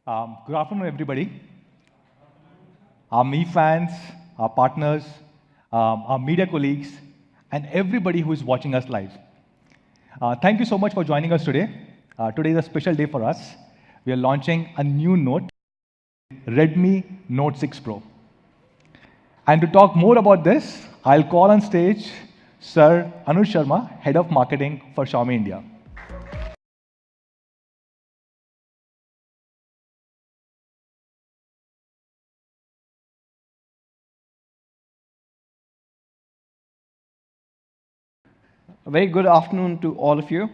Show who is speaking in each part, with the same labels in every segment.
Speaker 1: Good afternoon, everybody. Our Mi fans, our partners, our media colleagues, and everybody who is watching us live. Thank you so much for joining us today. Today is a special day for us. We are launching a new Note, Redmi Note 6 Pro. And to talk more about this, I'll call on stage Sir Anuj Sharma, Head of Marketing for Xiaomi India.
Speaker 2: A very good afternoon to all of you.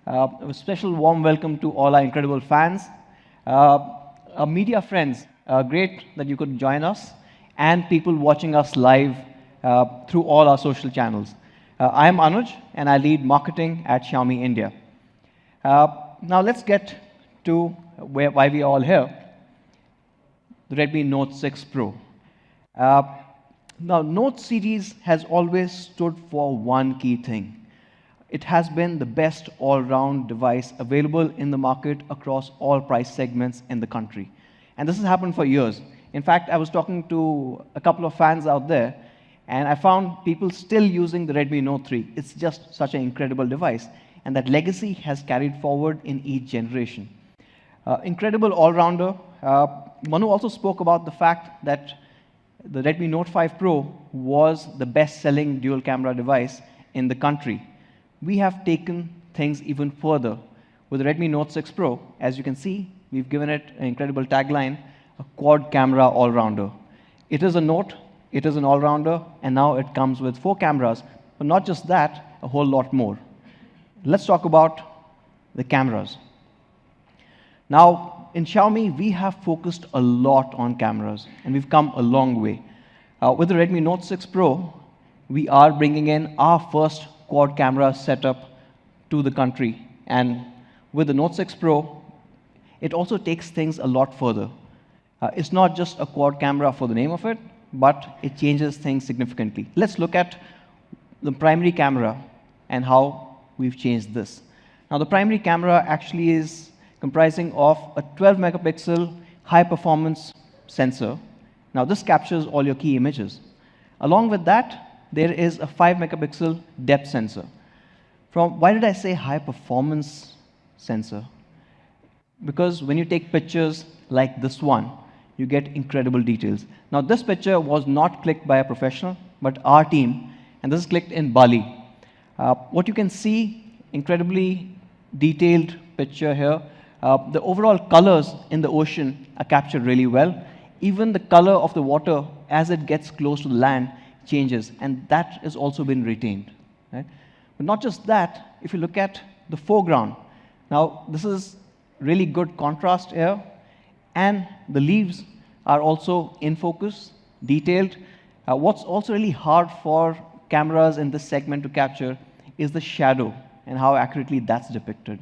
Speaker 2: A special warm welcome to all our incredible fans. Our media friends, great that you could join us, and people watching us live through all our social channels. I am Anuj, and I lead marketing at Xiaomi India. Now let's get to why we are all here, the Redmi Note 6 Pro. Now, Note series has always stood for one key thing. It has been the best all-round device available in the market across all price segments in the country. And this has happened for years. In fact, I was talking to a couple of fans out there, and I found people still using the Redmi Note 3. It's just such an incredible device, and that legacy has carried forward in each generation. Incredible all-rounder. Manu also spoke about the fact that the Redmi Note 5 Pro was the best-selling dual-camera device in the country. We have taken things even further. With the Redmi Note 6 Pro, as you can see, we've given it an incredible tagline, a quad-camera all-rounder. It is a Note, it is an all-rounder, and now it comes with 4 cameras. But not just that, a whole lot more. Let's talk about the cameras. Now, in Xiaomi, we have focused a lot on cameras, and we've come a long way. With the Redmi Note 6 Pro, we are bringing in our first quad camera setup to the country. And with the Note 6 Pro, it also takes things a lot further. It's not just a quad camera for the name of it, but it changes things significantly. Let's look at the primary camera and how we've changed this. Now, the primary camera actually is comprising of a 12 megapixel high performance sensor. Now this captures all your key images. Along with that, there is a 5 megapixel depth sensor. Why did I say high performance sensor? Because when you take pictures like this one, you get incredible details. Now this picture was not clicked by a professional, but our team, and this is clicked in Bali. What you can see, incredibly detailed picture here. The overall colors in the ocean are captured really well. Even the color of the water, as it gets close to the land, changes, and that has also been retained. Right? But not just that, if you look at the foreground, now this is really good contrast here, and the leaves are also in focus, detailed. What's also really hard for cameras in this segment to capture is the shadow and how accurately that's depicted.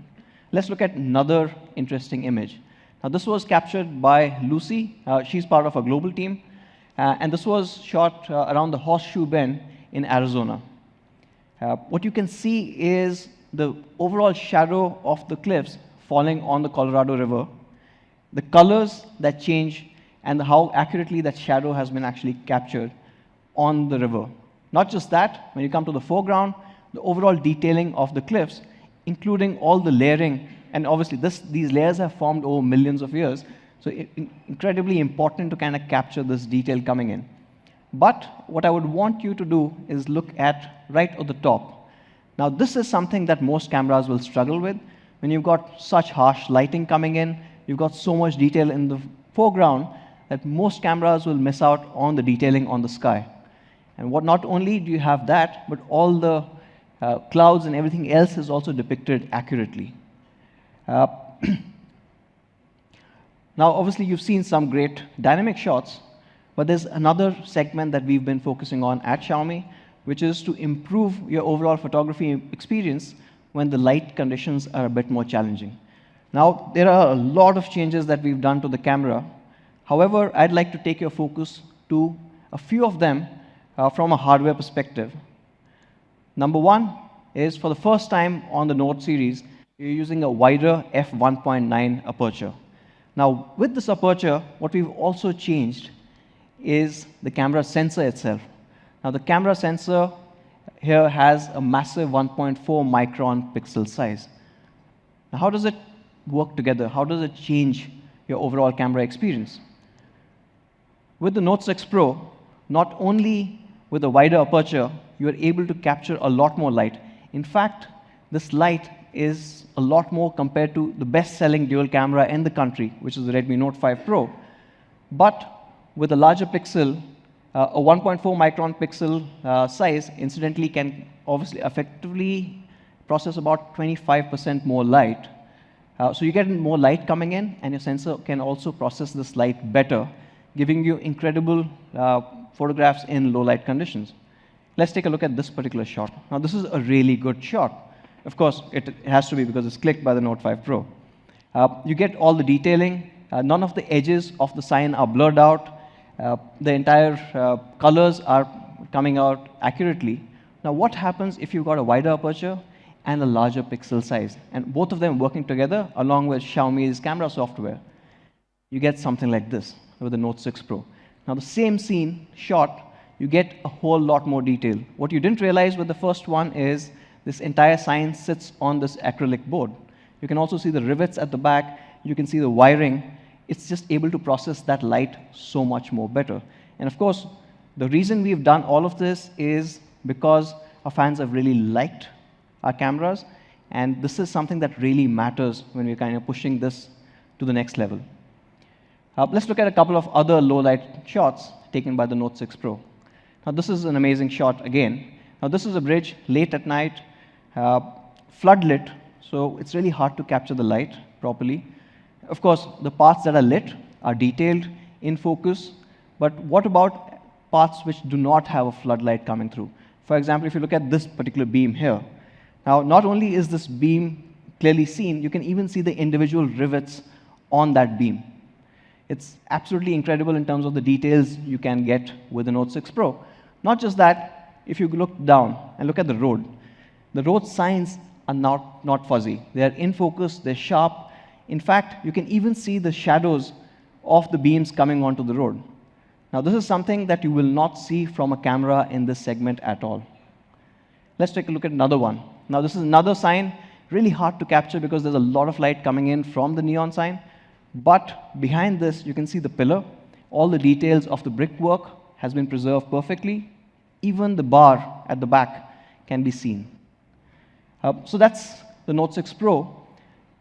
Speaker 2: Let's look at another interesting image. Now, this was captured by Lucy. She's part of a global team. And this was shot around the Horseshoe Bend in Arizona. What you can see is the overall shadow of the cliffs falling on the Colorado River, the colors that change, and how accurately that shadow has been actually captured on the river. Not just that, when you come to the foreground, the overall detailing of the cliffs, including all the layering, and obviously these layers have formed over millions of years, so incredibly important to kind of capture this detail coming in. But what I would want you to do is look at right at the top. Now this is something that most cameras will struggle with. When you've got such harsh lighting coming in, you've got so much detail in the foreground that most cameras will miss out on the detailing on the sky. And not only do you have that, but all the clouds and everything else is also depicted accurately. Now, obviously, you've seen some great dynamic shots, but there's another segment that we've been focusing on at Xiaomi, which is to improve your overall photography experience when the light conditions are a bit more challenging. Now, there are a lot of changes that we've done to the camera. However, I'd like to take your focus to a few of them from a hardware perspective. Number one is, for the first time on the Note series, you're using a wider f1.9 aperture. Now, with this aperture, what we've also changed is the camera sensor itself. Now, the camera sensor here has a massive 1.4 micron pixel size. Now, how does it work together? How does it change your overall camera experience? With the Note 6 Pro, not only with a wider aperture, you are able to capture a lot more light. In fact, this light is a lot more compared to the best-selling dual camera in the country, which is the Redmi Note 5 Pro. But with a larger pixel, a 1.4 micron pixel size, incidentally, can obviously effectively process about 25% more light. So you get more light coming in, and your sensor can also process this light better, giving you incredible photographs in low light conditions. Let's take a look at this particular shot. Now, this is a really good shot. Of course, it has to be because it's clicked by the Note 5 Pro. You get all the detailing. None of the edges of the sign are blurred out. The entire colors are coming out accurately. Now, what happens if you've got a wider aperture and a larger pixel size, and both of them working together along with Xiaomi's camera software? You get something like this with the Note 6 Pro. Now, the same scene shot, you get a whole lot more detail. What you didn't realize with the first one is this entire sign sits on this acrylic board. You can also see the rivets at the back. You can see the wiring. It's just able to process that light so much more better. And of course, the reason we've done all of this is because our fans have really liked our cameras, and this is something that really matters when we're kind of pushing this to the next level. Let's look at a couple of other low-light shots taken by the Note 6 Pro. Now, this is an amazing shot again. Now, this is a bridge late at night, floodlit, so it's really hard to capture the light properly. Of course, the parts that are lit are detailed, in focus, but what about parts which do not have a floodlight coming through? For example, if you look at this particular beam here, now, not only is this beam clearly seen, you can even see the individual rivets on that beam. It's absolutely incredible in terms of the details you can get with the Note 6 Pro. Not just that, if you look down and look at the road signs are not fuzzy. They are in focus, they're sharp. In fact, you can even see the shadows of the beams coming onto the road. Now, this is something that you will not see from a camera in this segment at all. Let's take a look at another one. Now, this is another sign, really hard to capture because there's a lot of light coming in from the neon sign. But behind this, you can see the pillar. All the details of the brickwork has been preserved perfectly. Even the bar at the back can be seen. So that's the Note 6 Pro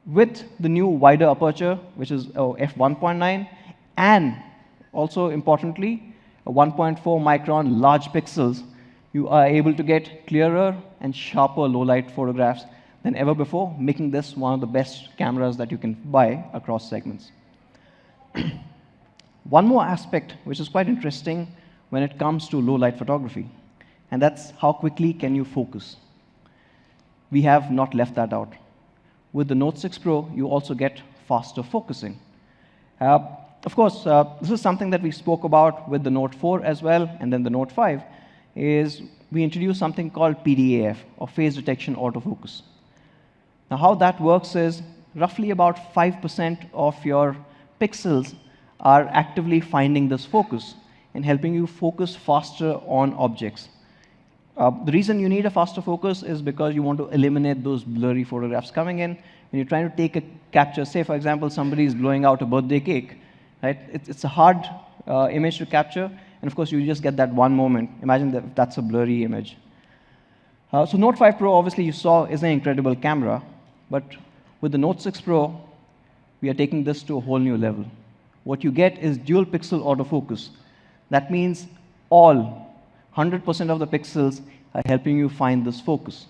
Speaker 2: with the new wider aperture, which is f1.9, and also importantly, a 1.4 micron large pixels. You are able to get clearer and sharper low-light photographs than ever before, making this one of the best cameras that you can buy across segments. One more aspect, which is quite interesting when it comes to low-light photography, and that's how quickly can you focus. We have not left that out. With the Note 6 Pro, you also get faster focusing. Of course, this is something that we spoke about with the Note 4 as well, and then the Note 5, is we introduced something called PDAF, or Phase Detection Autofocus. Now, how that works is roughly about 5% of your pixels are actively finding this focus and helping you focus faster on objects. The reason you need a faster focus is because you want to eliminate those blurry photographs coming in. When you're trying to take a capture, say, for example, somebody is blowing out a birthday cake, right? It's a hard image to capture, and of course, you just get that one moment. Imagine that that's a blurry image. So Note 5 Pro, obviously, you saw, is an incredible camera, but with the Note 6 Pro, we are taking this to a whole new level. What you get is dual pixel autofocus. That means all 100% of the pixels are helping you find this focus.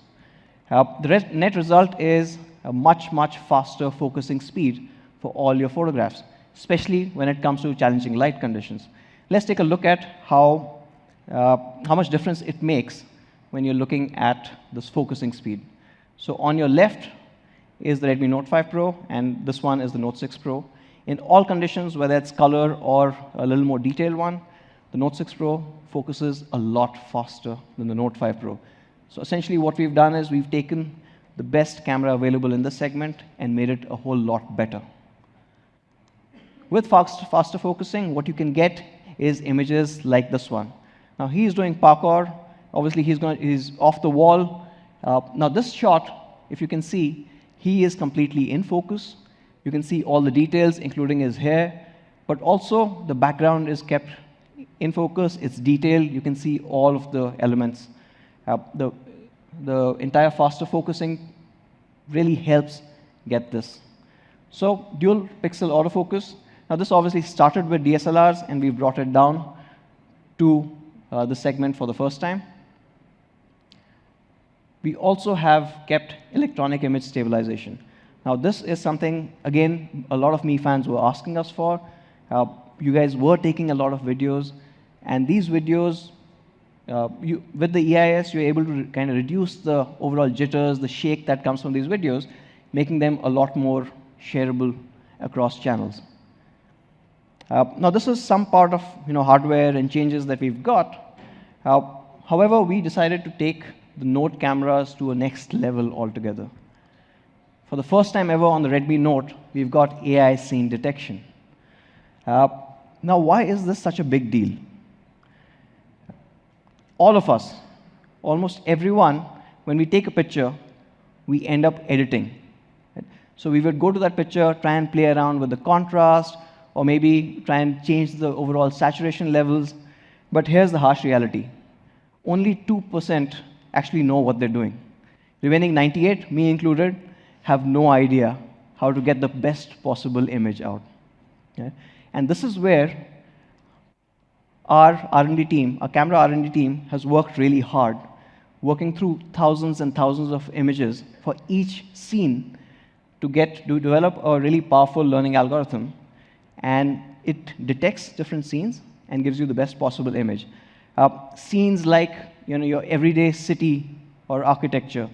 Speaker 2: The net result is a much, much faster focusing speed for all your photographs, especially when it comes to challenging light conditions. Let's take a look at how much difference it makes when you're looking at this focusing speed. So on your left is the Redmi Note 5 Pro, and this one is the Note 6 Pro. In all conditions, whether it's color or a little more detailed one, the Note 6 Pro focuses a lot faster than the Note 5 Pro. So essentially what we've done is we've taken the best camera available in this segment and made it a whole lot better. with faster focusing, what you can get is images like this one. Now he's doing parkour. Obviously, he's off the wall. Now this shot, if you can see, he is completely in focus. You can see all the details, including his hair, but also the background is kept in focus. It's detailed. You can see all of the elements. The entire faster focusing really helps get this. So dual pixel autofocus. Now this obviously started with DSLRs, and we've brought it down to the segment for the first time. We also have kept electronic image stabilization. Now this is something, again, a lot of Me fans were asking us for. You guys were taking a lot of videos, and these videos, with the EIS, you're able to kind of reduce the overall jitters, the shake that comes from these videos, making them a lot more shareable across channels. Now this is some part of hardware and changes that we've got. However, we decided to take the Note cameras to a next level altogether. For the first time ever on the Redmi Note, we've got AI scene detection. Now, why is this such a big deal? All of us, almost everyone, when we take a picture, we end up editing. Right? So we would go to that picture, try and play around with the contrast, or maybe try and change the overall saturation levels. But here's the harsh reality. Only 2% actually know what they're doing. Remaining 98, me included, have no idea how to get the best possible image out. Okay? And this is where our R&D team, our camera R&D team, has worked really hard, working through thousands and thousands of images for each scene to develop a really powerful learning algorithm. And it detects different scenes and gives you the best possible image. Scenes like your everyday city or architecture,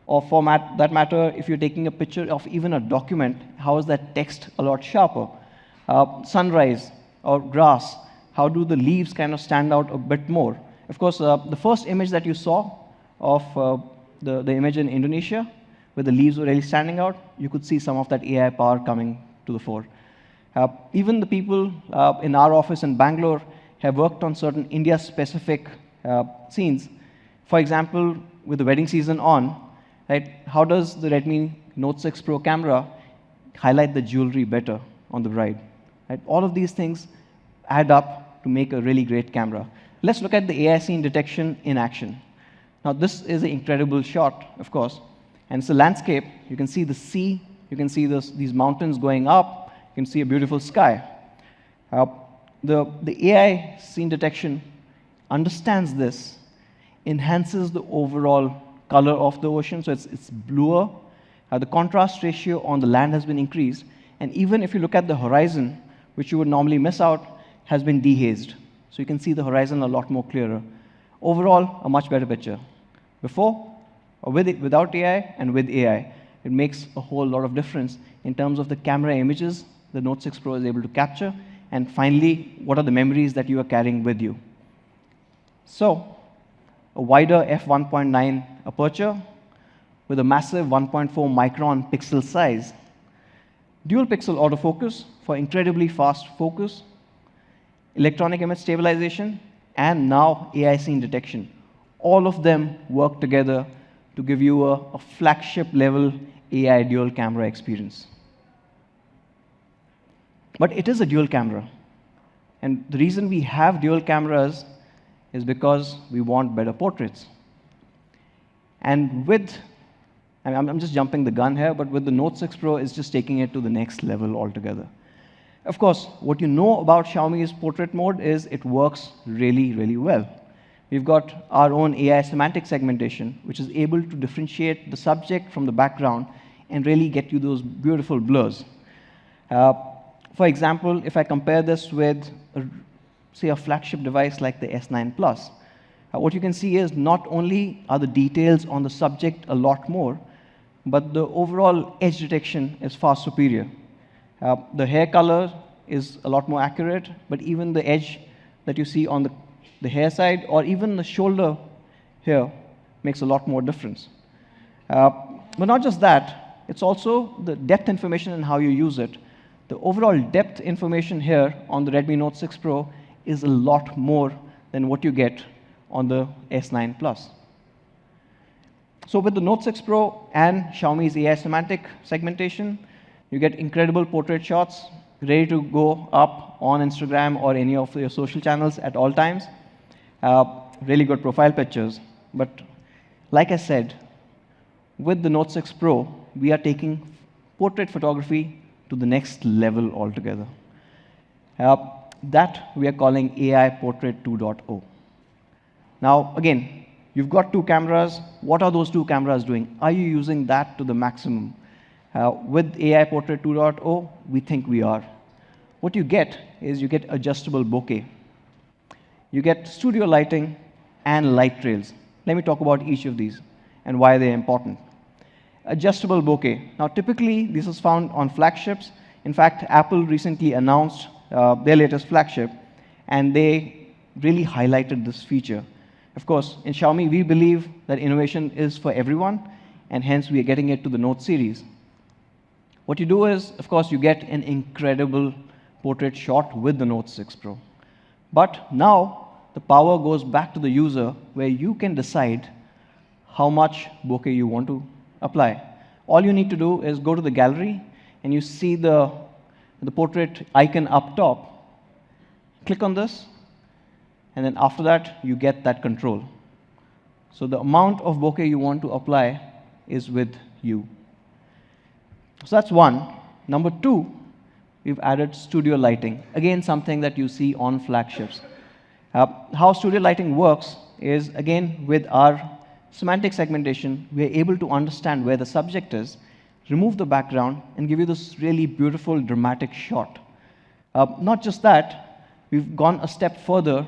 Speaker 2: or for that matter, if you're taking a picture of even a document, how is that text a lot sharper? Sunrise or grass, how do the leaves kind of stand out a bit more? Of course, the first image that you saw of the image in Indonesia, where the leaves were really standing out, you could see some of that AI power coming to the fore. Even the people in our office in Bangalore have worked on certain India-specific scenes. For example, with the wedding season on, right, how does the Redmi Note 6 Pro camera highlight the jewelry better on the bride? Right? All of these things add up to make a really great camera. Let's look at the AI scene detection in action. Now, this is an incredible shot, of course, and it's a landscape. You can see the sea. You can see these mountains going up. You can see a beautiful sky. The AI scene detection understands this, enhances the overall color of the ocean, so it's bluer. The contrast ratio on the land has been increased, and even if you look at the horizon, which you would normally miss out, has been dehazed. So you can see the horizon a lot more clearer. Overall, a much better picture. Before, or without AI, and with AI, it makes a whole lot of difference in terms of the camera images the Note 6 Pro is able to capture, and finally, what are the memories that you are carrying with you. So, a wider f1.9 aperture with a massive 1.4 micron pixel size, dual pixel autofocus for incredibly fast focus, electronic image stabilization, and now AI scene detection. All of them work together to give you a flagship level AI dual camera experience. But it is a dual camera. And the reason we have dual cameras is because we want better portraits. And I'm just jumping the gun here, but with the Note 6 Pro, it's just taking it to the next level altogether. Of course, what you know about Xiaomi's portrait mode is it works really, really well. We've got our own AI semantic segmentation, which is able to differentiate the subject from the background and really get you those beautiful blurs. For example, if I compare this with, say, a flagship device like the S9 Plus, what you can see is not only are the details on the subject a lot more, but the overall edge detection is far superior. The hair color is a lot more accurate, but even the edge that you see on the hair side, or even the shoulder here, makes a lot more difference. But not just that, it's also the depth information and how you use it. The overall depth information here on the Redmi Note 6 Pro is a lot more than what you get on the S9 Plus. So with the Note 6 Pro and Xiaomi's AI semantic segmentation, you get incredible portrait shots ready to go up on Instagram or any of your social channels at all times. Really good profile pictures. But like I said, with the Note 6 Pro, we are taking portrait photography to the next level altogether. That we are calling AI Portrait 2.0. Now, again, you've got two cameras. What are those two cameras doing? Are you using that to the maximum? With AI Portrait 2.0, we think we are. What you get is you get adjustable bokeh. You get studio lighting and light trails. Let me talk about each of these and why they're important. Adjustable bokeh. Now, typically, this is found on flagships. In fact, Apple recently announced their latest flagship, and they really highlighted this feature. Of course, in Xiaomi, we believe that innovation is for everyone, and hence we are getting it to the Note series. What you do is, of course, you get an incredible portrait shot with the Note 6 Pro. But now, the power goes back to the user, where you can decide how much bokeh you want to apply. All you need to do is go to the gallery, and you see the portrait icon up top. Click on this, and then after that, you get that control. So the amount of bokeh you want to apply is with you. So that's one. Number two, we've added studio lighting. Again, something that you see on flagships. How studio lighting works is, again, with our semantic segmentation, we're able to understand where the subject is, remove the background, and give you this really beautiful, dramatic shot. Not just that, we've gone a step further,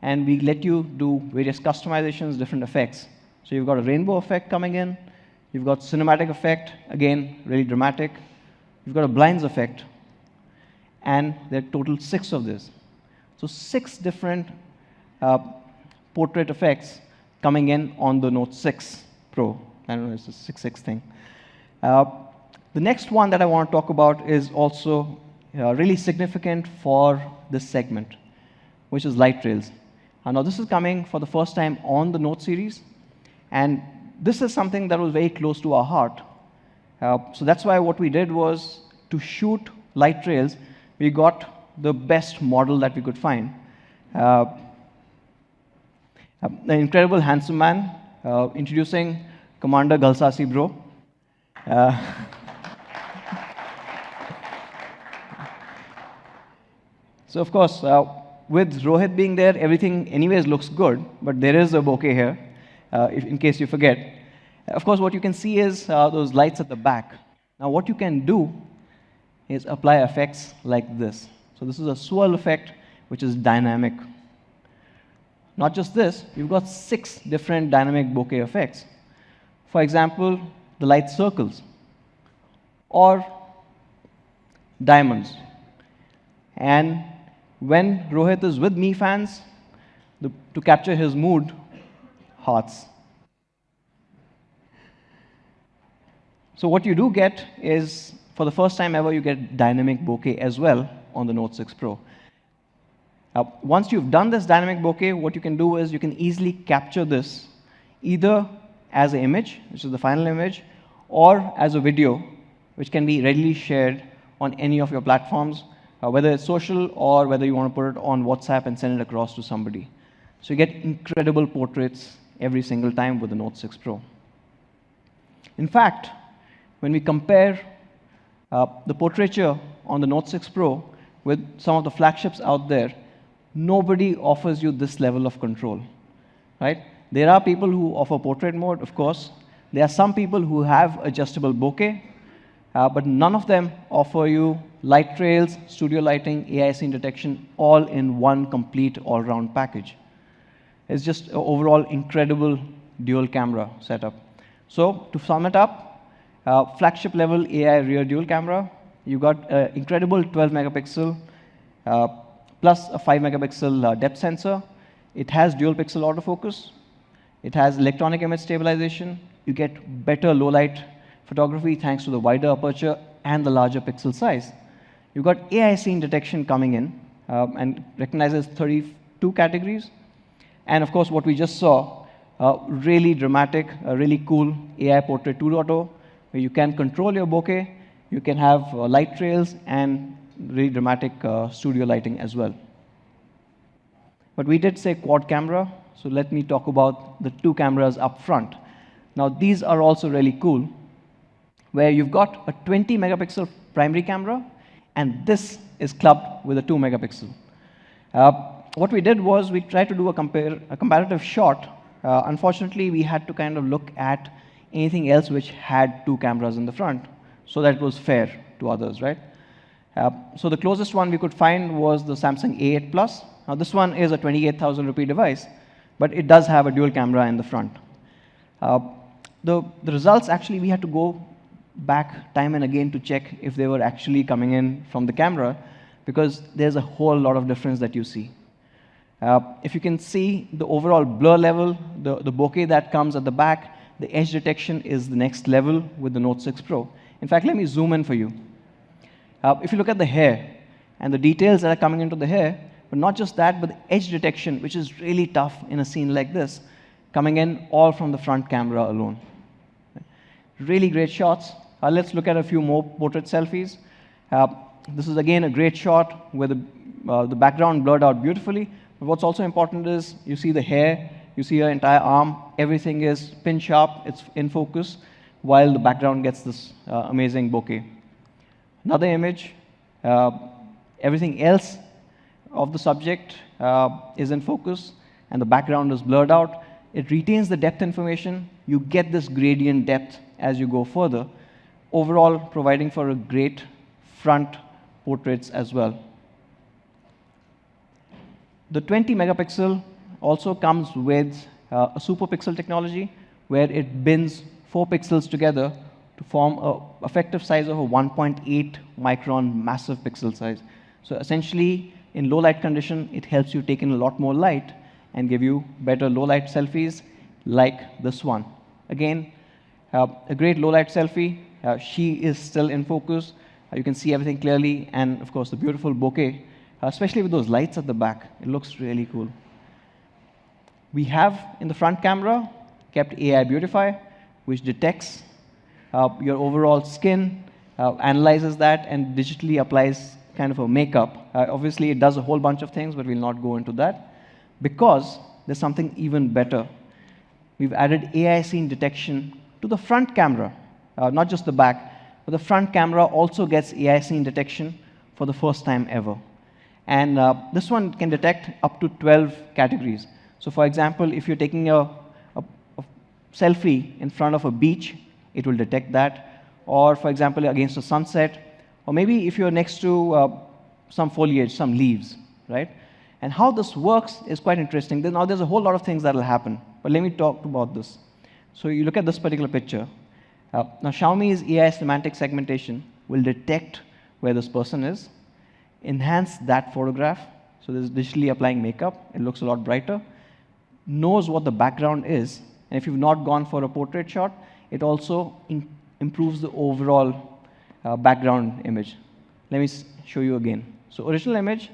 Speaker 2: and we let you do various customizations, different effects. So you've got a rainbow effect coming in. You've got cinematic effect, again, really dramatic. You've got a blinds effect. And there are total 6 of this. So 6 different portrait effects coming in on the Note 6 Pro. I don't know, it's a 6.6 thing. The next one that I want to talk about is also really significant for this segment, which is light trails. Now, this is coming for the first time on the Note series, and this is something that was very close to our heart. So that's why what we did was to shoot light trails, we got the best model that we could find. An incredible handsome man, introducing Commander Galsasi Bro. So of course, with Rohit being there, everything anyways looks good, but there is a bokeh here, in case you forget. Of course, what you can see is those lights at the back. Now, what you can do is apply effects like this. So this is a swirl effect, which is dynamic. Not just this, you've got 6 different dynamic bokeh effects. For example, the light circles, or diamonds. And when Rohit is with Mi fans, to capture his mood, hearts. So what you do get is, for the first time ever, you get dynamic bokeh as well on the Note 6 Pro. Once you've done this dynamic bokeh, what you can do is you can easily capture this either as an image, which is the final image, or as a video, which can be readily shared on any of your platforms, whether it's social or whether you want to put it on WhatsApp and send it across to somebody. So you get incredible portraits every single time with the Note 6 Pro. In fact, when we compare the portraiture on the Note 6 Pro with some of the flagships out there, nobody offers you this level of control, right? There are people who offer portrait mode, of course. There are some people who have adjustable bokeh, but none of them offer you light trails, studio lighting, AI scene detection, all in one complete all-round package. It's just an overall incredible dual camera setup. So to sum it up, flagship level AI rear dual camera, you got an incredible 12 megapixel plus a 5 megapixel depth sensor. It has dual pixel autofocus. It has electronic image stabilization. You get better low light photography thanks to the wider aperture and the larger pixel size. You've got AI scene detection coming in and recognizes 32 categories. And of course, what we just saw, really dramatic, really cool AI Portrait 2.0, where you can control your bokeh, you can have light trails, and really dramatic studio lighting as well. But we did say quad camera, so let me talk about the 2 cameras up front. Now, these are also really cool, where you've got a 20 megapixel primary camera, and this is clubbed with a 2 megapixel. What we did was we tried to do a comparative shot. Unfortunately, we had to kind of look at anything else which had 2 cameras in the front, so that it was fair to others, right? So the closest one we could find was the Samsung A8 Plus. Now, this one is a 28,000 rupee device, but it does have a dual camera in the front. The results, actually, we had to go back time and again to check if they were actually coming in from the camera, because there's a whole lot of difference that you see. If you can see the overall blur level, the bokeh that comes at the back, the edge detection is the next level with the Note 6 Pro. In fact, let me zoom in for you. If you look at the hair and the details that are coming into the hair, but not just that, but the edge detection, which is really tough in a scene like this, coming in all from the front camera alone. Really great shots. Let's look at a few more portrait selfies. This is, again, a great shot where the background blurred out beautifully. But what's also important is you see the hair, you see her entire arm, everything is pin sharp, it's in focus, while the background gets this amazing bokeh. Another image, everything else of the subject is in focus, and the background is blurred out. It retains the depth information. You get this gradient depth as you go further, overall providing for a great front portraits as well. The 20 megapixel also comes with a super pixel technology, where it bins 4 pixels together to form an effective size of a 1.8 micron massive pixel size. So essentially, in low light condition, it helps you take in a lot more light and give you better low light selfies like this one. Again, a great low light selfie. She is still in focus. You can see everything clearly, and of course, the beautiful bokeh, especially with those lights at the back. It looks really cool. We have, in the front camera, kept AI Beautify, which detects your overall skin, analyzes that, and digitally applies kind of a makeup. Obviously, it does a whole bunch of things, but we'll not go into that, because there's something even better. We've added AI scene detection to the front camera, not just the back, but the front camera also gets AI scene detection for the first time ever. And this one can detect up to 12 categories. So for example, if you're taking a selfie in front of a beach, it will detect that. Or for example, against a sunset. Or maybe if you're next to some foliage, some leaves, right? And how this works is quite interesting. Now there's a whole lot of things that will happen. But let me talk about this. So you look at this particular picture. Now Xiaomi's AI semantic segmentation will detect where this person is, enhance that photograph. So this is digitally applying makeup. It looks a lot brighter. Knows what the background is. And if you've not gone for a portrait shot, it also improves the overall background image. Let me show you again. So original image,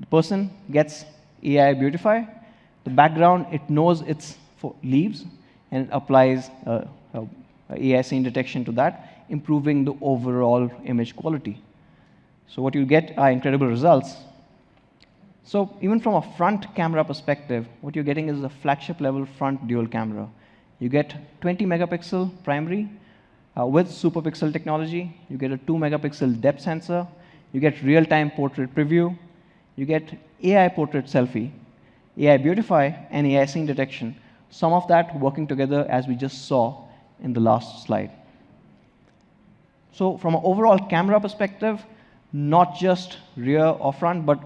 Speaker 2: the person gets AI Beautify. The background, it knows it's for leaves, and it applies AI scene detection to that, improving the overall image quality. So what you get are incredible results. So even from a front camera perspective, what you're getting is a flagship level front dual camera. You get 20 megapixel primary with super pixel technology. You get a 2 megapixel depth sensor. You get real-time portrait preview. You get AI portrait selfie, AI Beautify, and AI scene detection. Some of that working together as we just saw in the last slide. So from an overall camera perspective, not just rear or front, but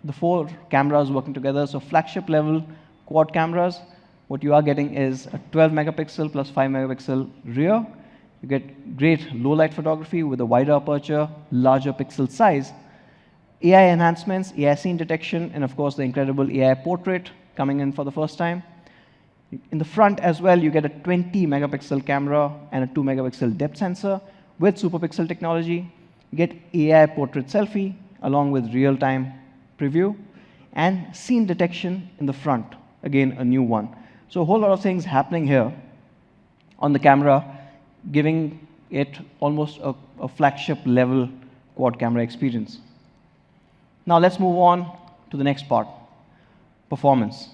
Speaker 2: the 4 cameras working together. So flagship level quad cameras, what you are getting is a 12 megapixel plus 5 megapixel rear. You get great low light photography with a wider aperture, larger pixel size. AI enhancements, AI scene detection, and of course the incredible AI portrait coming in for the first time. In the front as well, you get a 20 megapixel camera and a 2 megapixel depth sensor with super pixel technology. get AI portrait selfie along with real-time preview, and scene detection in the front, again, a new one. So a whole lot of things happening here on the camera, giving it almost a flagship level quad camera experience. Now let's move on to the next part, performance.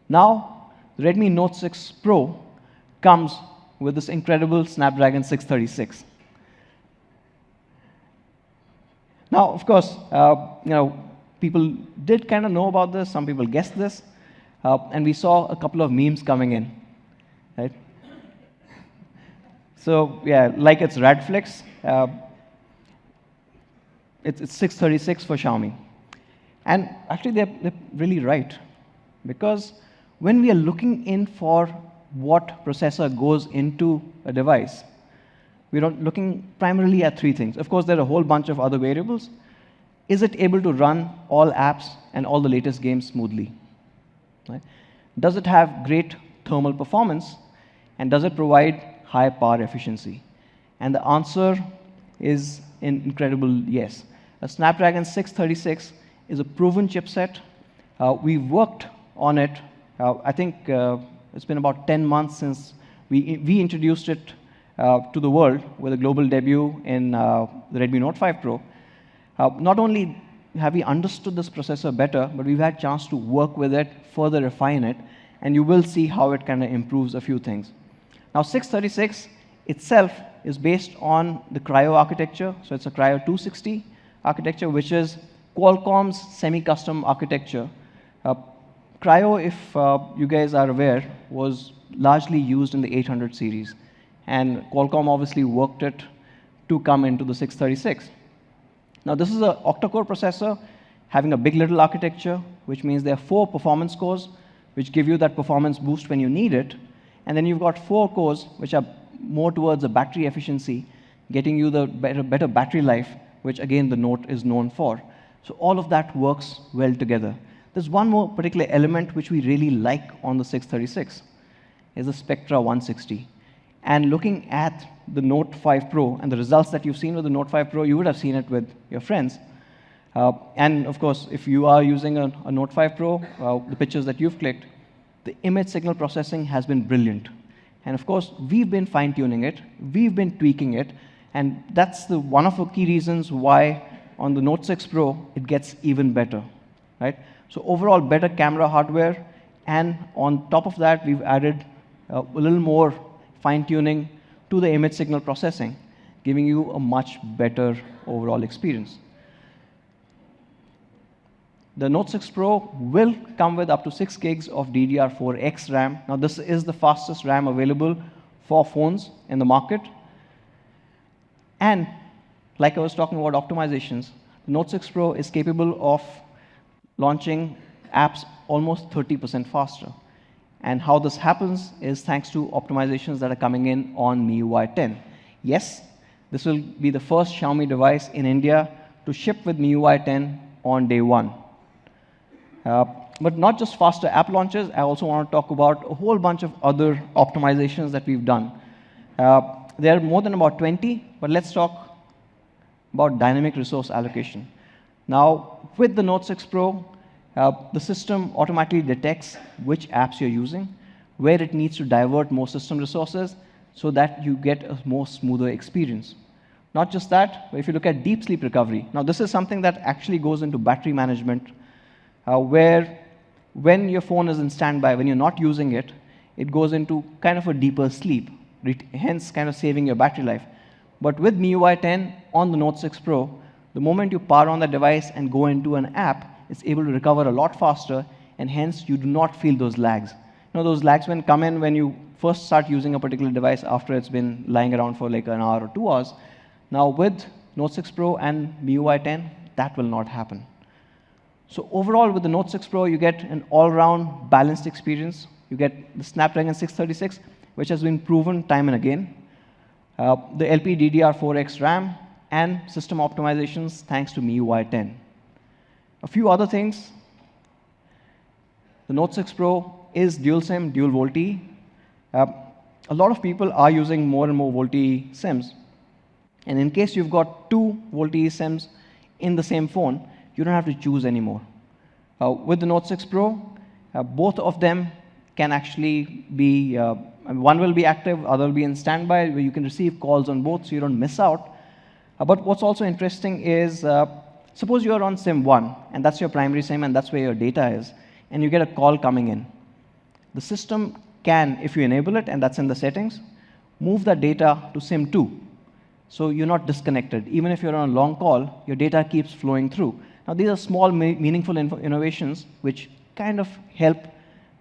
Speaker 2: Now, the Redmi Note 6 Pro comes with this incredible Snapdragon 636. Now, of course, people did kind of know about this. Some people guessed this, and we saw a couple of memes coming in, right? So yeah, like it's Radflex, it's 636 for Xiaomi. And actually, they're really right, because when we are looking in for what processor goes into a device, we're looking primarily at three things. Of course, there are a whole bunch of other variables. Is it able to run all apps and all the latest games smoothly? Right? Does it have great thermal performance? And does it provide high power efficiency? And the answer is an incredible yes. A Snapdragon 636 is a proven chipset. We've worked on it. I think it's been about 10 months since we introduced it to the world with a global debut in the Redmi Note 5 Pro. Not only have we understood this processor better, but we've had a chance to work with it, further refine it, and you will see how it kind of improves a few things. Now, 636 itself is based on the Cryo architecture. So it's a Cryo 260 architecture, which is Qualcomm's semi-custom architecture. Cryo, if you guys are aware, was largely used in the 800 series. And Qualcomm obviously worked it to come into the 636. Now, this is an octa-core processor having a big little architecture, which means there are 4 performance cores, which give you that performance boost when you need it. And then you've got 4 cores, which are more towards the battery efficiency, getting you the better battery life, which again the Note is known for. So all of that works well together. There's one more particular element which we really like on the 636, is the Spectra 160. And looking at the Note 5 Pro and the results that you've seen with the Note 5 Pro, you would have seen it with your friends. And of course, if you are using a Note 5 Pro, the pictures that you've clicked, the image signal processing has been brilliant. And of course, we've been fine-tuning it, we've been tweaking it, and that's one of the key reasons why on the Note 6 Pro, it gets even better, right? So overall, better camera hardware, and on top of that, we've added a little more fine-tuning to the image signal processing, giving you a much better overall experience. The Note 6 Pro will come with up to 6 gigs of DDR4X RAM. Now, this is the fastest RAM available for phones in the market. And like I was talking about optimizations, the Note 6 Pro is capable of launching apps almost 30% faster. And how this happens is thanks to optimizations that are coming in on MIUI 10. Yes, this will be the first Xiaomi device in India to ship with MIUI 10 on day 1. But not just faster app launches, I also want to talk about a whole bunch of other optimizations that we've done. There are more than about 20, but let's talk about dynamic resource allocation. Now, with the Note 6 Pro, the system automatically detects which apps you're using, where it needs to divert more system resources so that you get a more smoother experience. Not just that, but if you look at deep sleep recovery, now this is something that actually goes into battery management, where when your phone is in standby, when you're not using it, it goes into kind of a deeper sleep, hence kind of saving your battery life. But with MIUI 10 on the Note 6 Pro, the moment you power on the device and go into an app, it's able to recover a lot faster, and hence you do not feel those lags. You know, those lags come in when you first start using a particular device after it's been lying around for like an hour or 2 hours. Now with Note 6 Pro and MIUI 10, that will not happen. So overall, with the Note 6 Pro, you get an all-round balanced experience. You get the Snapdragon 636, which has been proven time and again, the LPDDR4X RAM, and system optimizations thanks to MIUI 10. A few other things. The Note 6 Pro is dual SIM, dual VoLTE. A lot of people are using more and more VoLTE SIMs. And in case you've got two VoLTE SIMs in the same phone, you don't have to choose anymore. With the Note 6 Pro, both of them can actually be, one will be active, other will be in standby, where you can receive calls on both so you don't miss out. But what's also interesting is, suppose you're on SIM 1, and that's your primary SIM, and that's where your data is, and you get a call coming in. The system can, if you enable it, and that's in the settings, move that data to SIM 2. So you're not disconnected. Even if you're on a long call, your data keeps flowing through. Now, these are small, meaningful innovations which kind of help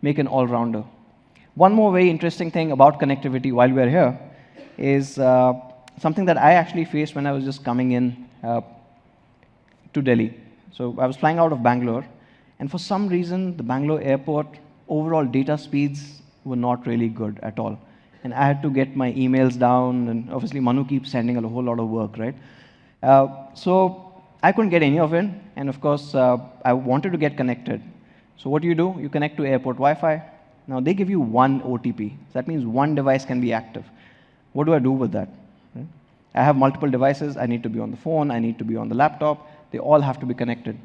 Speaker 2: make an all-rounder. One more very interesting thing about connectivity while we're here is something that I actually faced when I was just coming in to Delhi. So I was flying out of Bangalore, and for some reason, the Bangalore airport overall data speeds were not really good at all. And I had to get my emails down, and obviously Manu keeps sending a whole lot of work, right? So I couldn't get any of it, and of course, I wanted to get connected. So what do? You connect to airport Wi-Fi. Now they give you one OTP. So that means one device can be active. What do I do with that? Right? I have multiple devices. I need to be on the phone. I need to be on the laptop. They all have to be connected.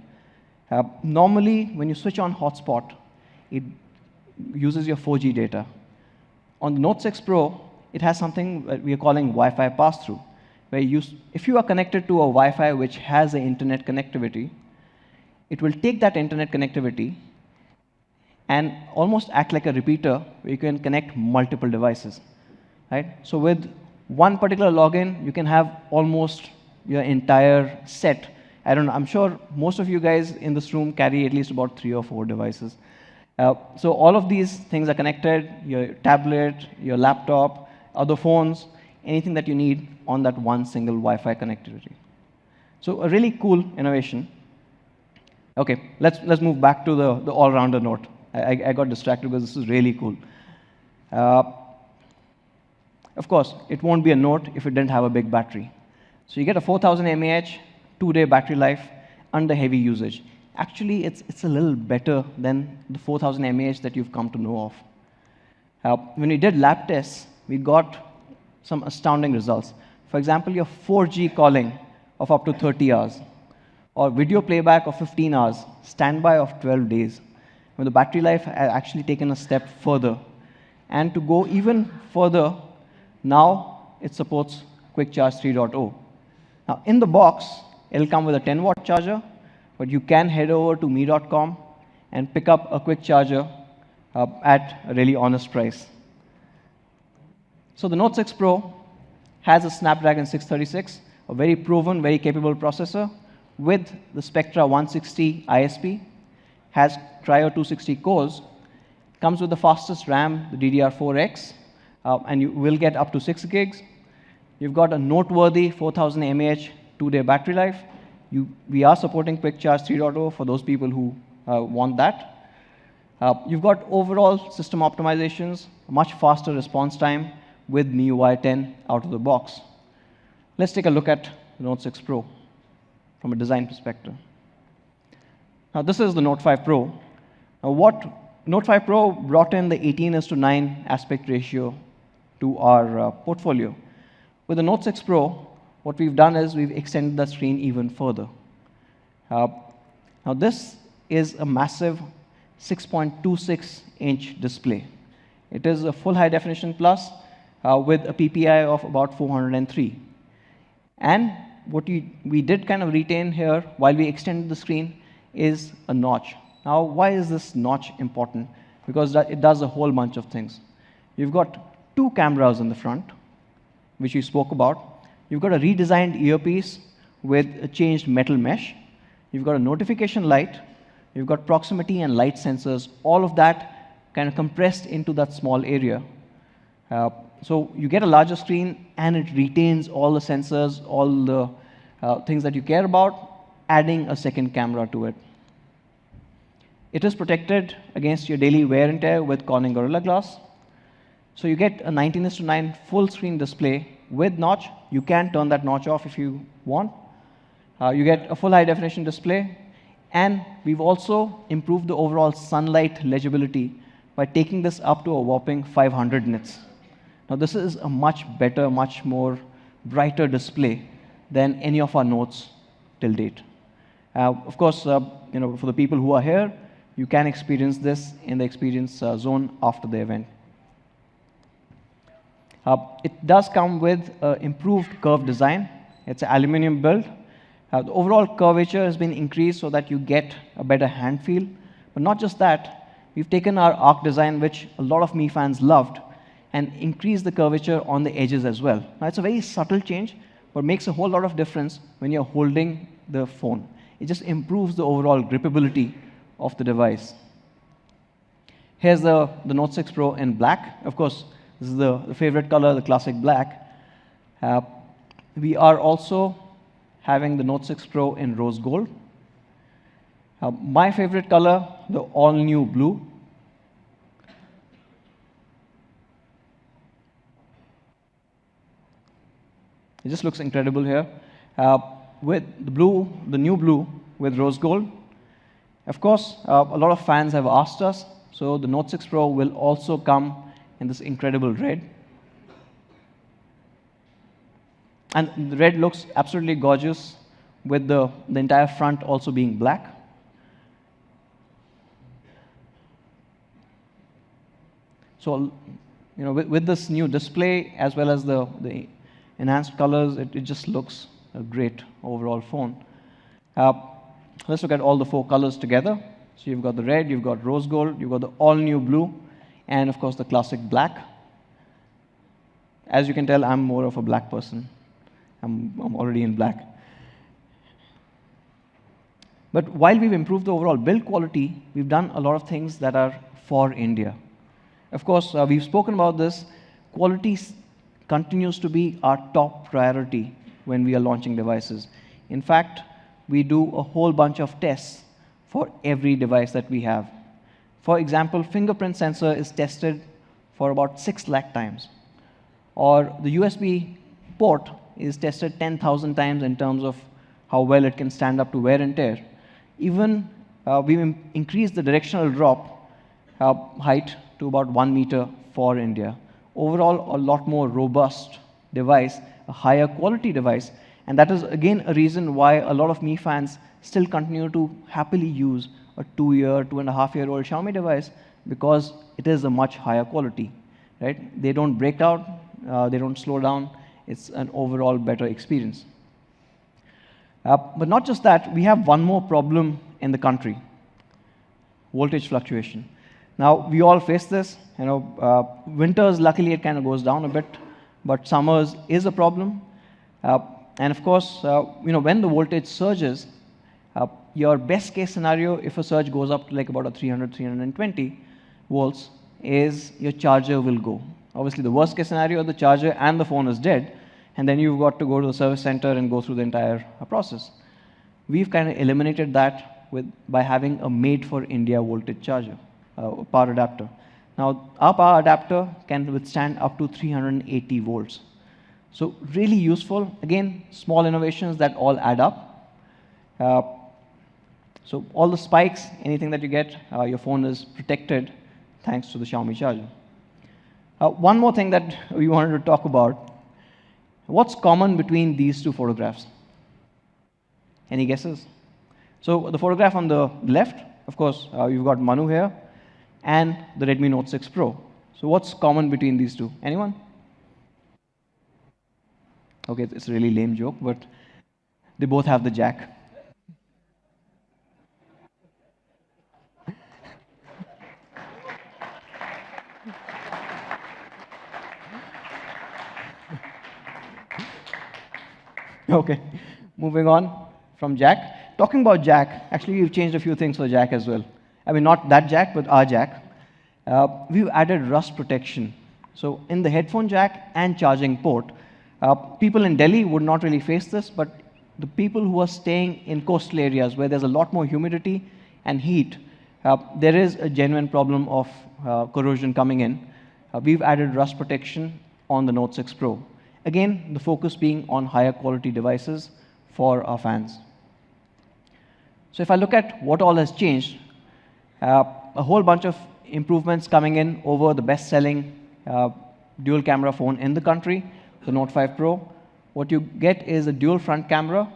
Speaker 2: Normally, when you switch on hotspot, it uses your 4G data. On the Note 6 Pro, it has something that we are calling Wi-Fi pass-through, where if you are connected to a Wi-Fi which has an internet connectivity, it will take that internet connectivity and almost act like a repeater where you can connect multiple devices, right? So with one particular login, you can have almost your entire set. I don't know, I'm sure most of you guys in this room carry at least about 3 or 4 devices. So all of these things are connected, your tablet, your laptop, other phones, anything that you need on that one single Wi-Fi connectivity. So a really cool innovation. Okay, let's move back to the all-rounder Note. I got distracted because this is really cool. Of course, it won't be a Note if it didn't have a big battery. So you get a 4000 mAh, 2-day battery life under heavy usage. Actually, it's a little better than the 4000 mAh that you've come to know of. When we did lab tests, we got some astounding results. For example, your 4G calling of up to 30 hours, or video playback of 15 hours, standby of 12 days. When the battery life has actually taken a step further. And to go even further, now it supports Quick Charge 3.0. Now, in the box, it'll come with a 10-watt charger, but you can head over to me.com and pick up a quick charger at a really honest price. So the Note 6 Pro has a Snapdragon 636, a very proven, very capable processor with the Spectra 160 ISP, has Trio 260 cores, comes with the fastest RAM, the DDR4X, and you will get up to 6 gigs. You've got a noteworthy 4000 mAh 2-day battery life. We are supporting Quick Charge 3.0 for those people who want that. You've got overall system optimizations, much faster response time with MIUI 10 out of the box. Let's take a look at the Note 6 Pro from a design perspective. Now, this is the Note 5 Pro. Now, what Note 5 Pro brought in the 18:9 aspect ratio to our portfolio. With the Note 6 Pro, what we've done is we've extended the screen even further. Now, this is a massive 6.26-inch display. It is a full high definition plus with a PPI of about 403. And what we did kind of retain here while we extended the screen is a notch. Now, why is this notch important? Because it does a whole bunch of things. You've got 2 cameras in the front, which we spoke about. You've got a redesigned earpiece with a changed metal mesh. You've got a notification light. You've got proximity and light sensors. All of that kind of compressed into that small area. So you get a larger screen, and it retains all the sensors, all the things that you care about, adding a second camera to it. It is protected against your daily wear and tear with Corning Gorilla Glass. So you get a 19:9 full screen display with notch. You can turn that notch off if you want. You get a full high definition display. And we've also improved the overall sunlight legibility by taking this up to a whopping 500 nits. Now, this is a much better, much more brighter display than any of our notes till date. Of course, for the people who are here, you can experience this in the experience zone after the event. It does come with improved curve design. It's an aluminum build. The overall curvature has been increased so that you get a better hand feel. But not just that, we've taken our arc design, which a lot of Mi fans loved, and increased the curvature on the edges as well. Now, it's a very subtle change, but makes a whole lot of difference when you're holding the phone. It just improves the overall grippability of the device. Here's the Note 6 Pro in black. Of course, this is the favorite color, the classic black. We are also having the Note 6 Pro in rose gold. My favorite color, the all-new blue. It just looks incredible here. With the new blue with rose gold. Of course, a lot of fans have asked us, so the Note 6 Pro will also come in this incredible red. And the red looks absolutely gorgeous with the entire front also being black. So, with this new display as well as the enhanced colors, it just looks a great overall phone. Let's look at all the 4 colors together. So you've got the red, you've got rose gold, you've got the all-new blue, and of course the classic black. As you can tell, I'm more of a black person. I'm already in black. But while we've improved the overall build quality, we've done a lot of things that are for India. Of course, we've spoken about this. Quality continues to be our top priority when we are launching devices. In fact, we do a whole bunch of tests for every device that we have. For example, fingerprint sensor is tested for about 6 lakh times. Or the USB port is tested 10,000 times in terms of how well it can stand up to wear and tear. Even we've increased the directional drop height to about 1 meter for India. Overall, a lot more robust device, a higher quality device, and that is again a reason why a lot of Mi fans still continue to happily use a 2-year, 2.5-year-old Xiaomi device because it is a much higher quality, right? They don't break out, they don't slow down. It's an overall better experience. But not just that, we have one more problem in the country: voltage fluctuation. Now, we all face this. Winters, luckily, it kind of goes down a bit, but summers is a problem. And of course, when the voltage surges, your best case scenario, if a surge goes up to like about a 300, 320 volts, is your charger will go. Obviously, the worst case scenario, the charger and the phone is dead, and then you've got to go to the service center and go through the entire process. We've kind of eliminated that by having a made-for-India voltage charger, power adapter. Now, our power adapter can withstand up to 380 volts. So really useful. Again, small innovations that all add up. So all the spikes, anything that you get, your phone is protected thanks to the Xiaomi charger. One more thing that we wanted to talk about. What's common between these 2 photographs? Any guesses? So the photograph on the left, of course, you've got Manu here, and the Redmi Note 6 Pro. So what's common between these 2? Anyone? Okay, it's a really lame joke, but they both have the jack. Okay, moving on from jack. Talking about jack, actually we've changed a few things for jack as well. I mean, not that jack, but our jack. We've added rust protection. So in the headphone jack and charging port, people in Delhi would not really face this, but the people who are staying in coastal areas where there's a lot more humidity and heat, there is a genuine problem of corrosion coming in. We've added rust protection on the Note 6 Pro. Again, the focus being on higher quality devices for our fans. So if I look at what all has changed, a whole bunch of improvements coming in over the best-selling dual camera phone in the country, the Note 5 Pro. What you get is a dual front camera.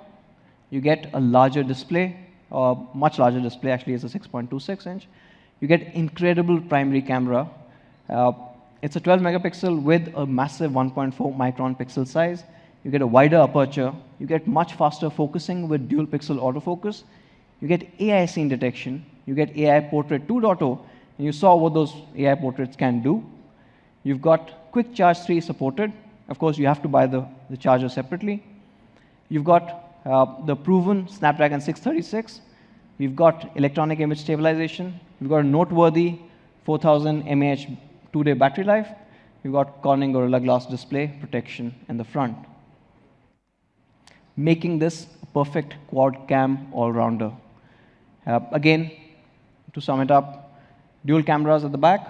Speaker 2: You get a larger display, much larger display, actually it's a 6.26 inch. You get incredible primary camera. It's a 12 megapixel with a massive 1.4 micron pixel size. You get a wider aperture. You get much faster focusing with dual pixel autofocus. You get AI scene detection. You get AI Portrait 2.0, and you saw what those AI portraits can do. You've got Quick Charge 3 supported. Of course, you have to buy the charger separately. You've got the proven Snapdragon 636. We've got electronic image stabilization. We've got a noteworthy 4000 mAh 2-day battery life. We've got Corning Gorilla Glass display protection in the front, making this a perfect quad cam all-rounder. Again, to sum it up, dual cameras at the back,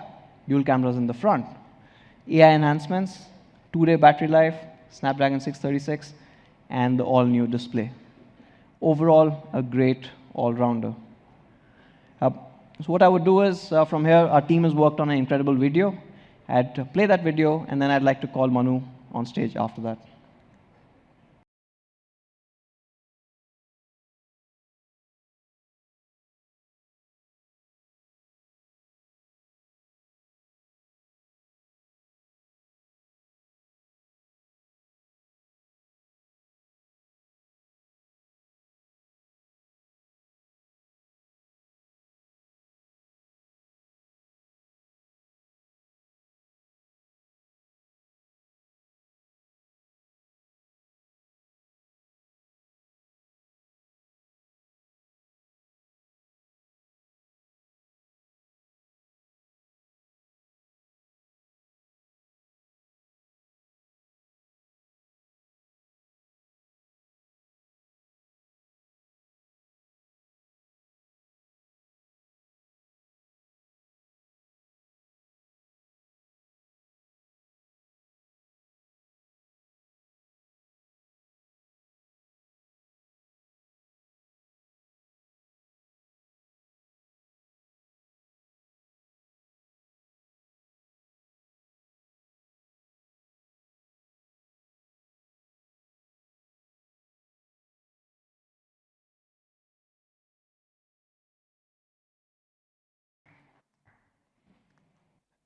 Speaker 2: dual cameras in the front, AI enhancements, 2-day battery life, Snapdragon 636, and the all-new display. Overall, a great all-rounder. So what I would do is, from here, our team has worked on an incredible video. I'd play that video, and then I'd like to call Manu on stage after that.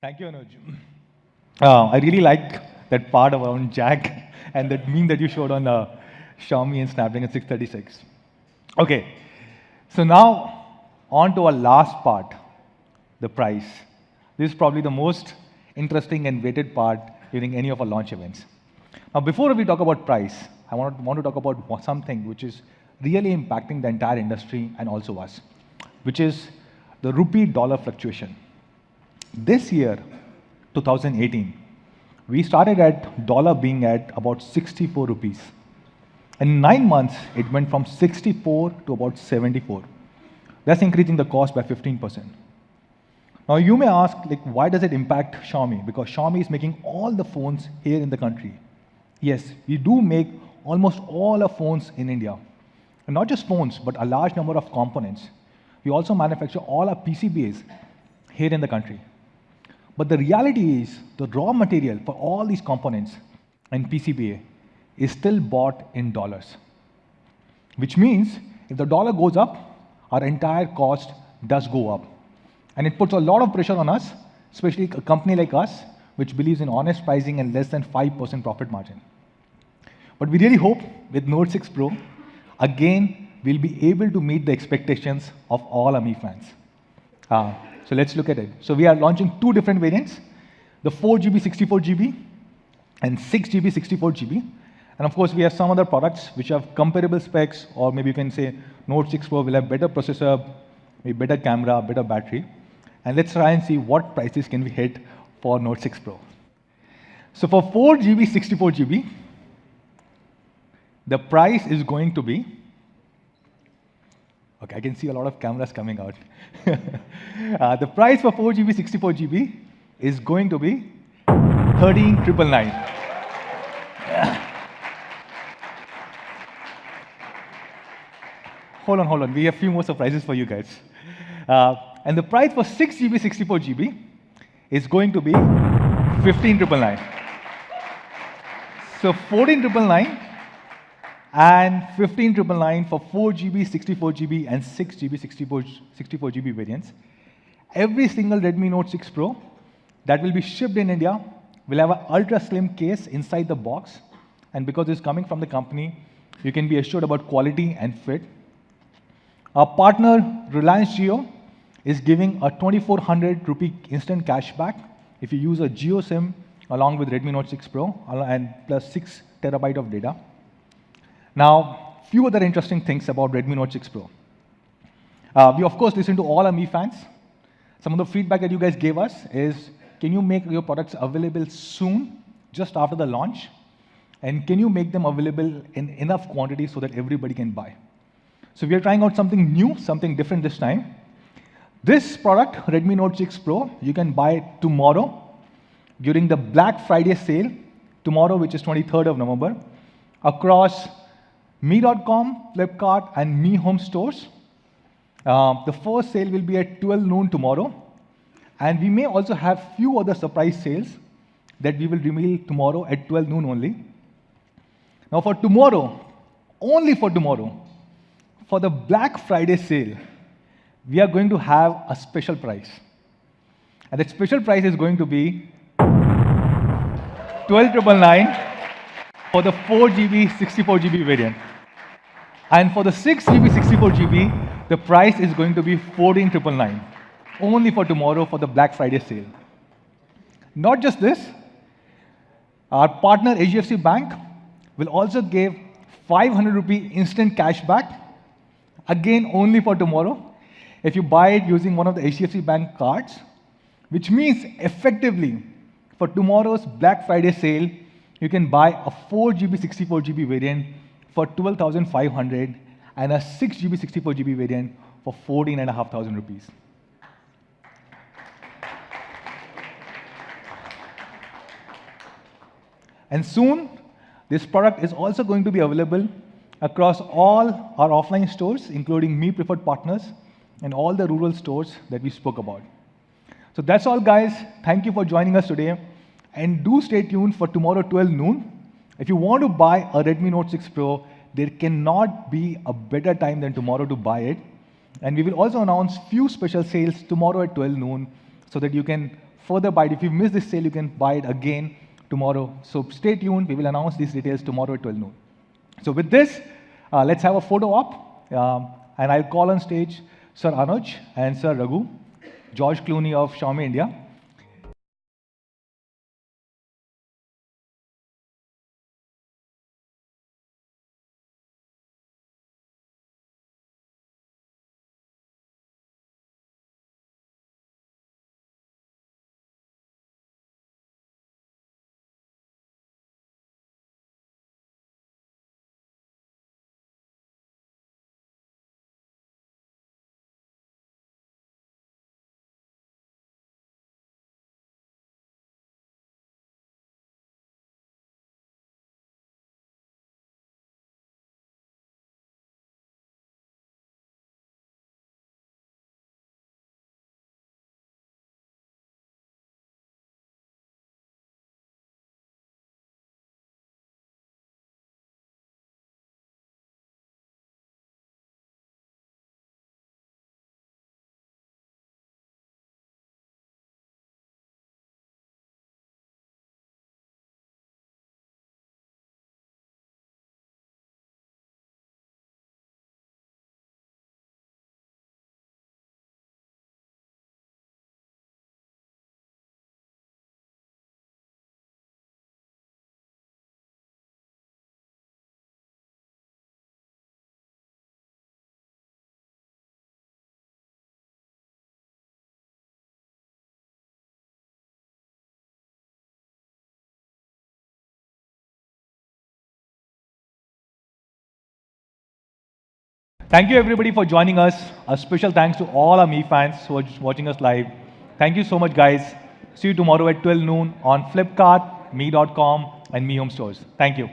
Speaker 1: Thank you, Anuj. I really like that part around Jack and that meme that you showed on Xiaomi and Snapdragon 636. Okay, so now on to our last part, the price. This is probably the most interesting and weighted part during any of our launch events. Now, before we talk about price, I want to talk about something which is really impacting the entire industry and also us, which is the rupee-dollar fluctuation. This year, 2018, we started at dollar being at about 64 rupees. In 9 months, it went from 64 to about 74. That's increasing the cost by 15%. Now, you may ask, like, why does it impact Xiaomi? Because Xiaomi is making all the phones here in the country. Yes, we do make almost all our phones in India. And not just phones, but a large number of components. We also manufacture all our PCBAs here in the country. But the reality is, the raw material for all these components and PCBA is still bought in dollars. Which means, if the dollar goes up, our entire cost does go up. And it puts a lot of pressure on us, especially a company like us, which believes in honest pricing and less than 5% profit margin. But we really hope with Note 6 Pro, again, we'll be able to meet the expectations of all our Mi fans. So let's look at it. So we are launching 2 different variants, the 4GB, 64GB, and 6GB, 64GB. And of course, we have some other products which have comparable specs, or maybe you can say Note 6 Pro will have better processor, maybe better camera, better battery. And let's try and see what prices can we hit for Note 6 Pro. So for 4GB, 64GB, the price is going to be, okay, I can see a lot of cameras coming out. The price for 4GB, 64GB is going to be 13,999. Hold on. We have a few more surprises for you guys. And the price for 6GB, 64GB is going to be 15,999. So 14,999 and 15,999 for 4 GB, 64 GB, and 6 GB, 64 GB variants. Every single Redmi Note 6 Pro that will be shipped in India will have an ultra slim case inside the box. And because it's coming from the company, you can be assured about quality and fit. Our partner, Reliance Jio, is giving a 2,400 rupee instant cashback if you use a Jio SIM along with Redmi Note 6 Pro and plus 6 terabyte of data. Now, few other interesting things about Redmi Note 6 Pro. We, of course, listen to all our Mi fans. Some of the feedback that you guys gave us is, can you make your products available soon, just after the launch? And can you make them available in enough quantity so that everybody can buy? So we are trying out something new, something different this time. This product, Redmi Note 6 Pro, you can buy it tomorrow during the Black Friday sale, tomorrow, which is 23rd of November, across Mi.com, Flipkart, and Mi Home stores. The first sale will be at 12 noon tomorrow. And we may also have few other surprise sales that we will reveal tomorrow at 12 noon only. Now for tomorrow, only for tomorrow, for the Black Friday sale, we are going to have a special price. And that special price is going to be 12,999 for the 4 GB, 64 GB variant. And for the 6 GB, 64 GB, the price is going to be 14,999, only for tomorrow for the Black Friday sale. Not just this, our partner HDFC Bank will also give 500 rupee instant cashback, again only for tomorrow, if you buy it using one of the HDFC Bank cards, which means effectively for tomorrow's Black Friday sale, you can buy a 4 GB, 64 GB variant for 12,500 and a 6 GB, 64 GB variant for 14,500 rupees. And soon, this product is also going to be available across all our offline stores, including Mi Preferred Partners and all the rural stores that we spoke about. So that's all, guys. Thank you for joining us today. And do stay tuned for tomorrow, 12 noon. If you want to buy a Redmi Note 6 Pro, there cannot be a better time than tomorrow to buy it. And we will also announce few special sales tomorrow at 12 noon so that you can further buy it. If you miss this sale, you can buy it again tomorrow. So stay tuned. We will announce these details tomorrow at 12 noon. So with this, let's have a photo op. And I'll call on stage Sir Anuj and Sir Raghu, George Clooney of Xiaomi India. Thank you, everybody, for joining us. A special thanks to all our Mi fans who are watching us live. Thank you so much, guys. See you tomorrow at 12 noon on Flipkart, Mi.com, and Mi Home stores. Thank you.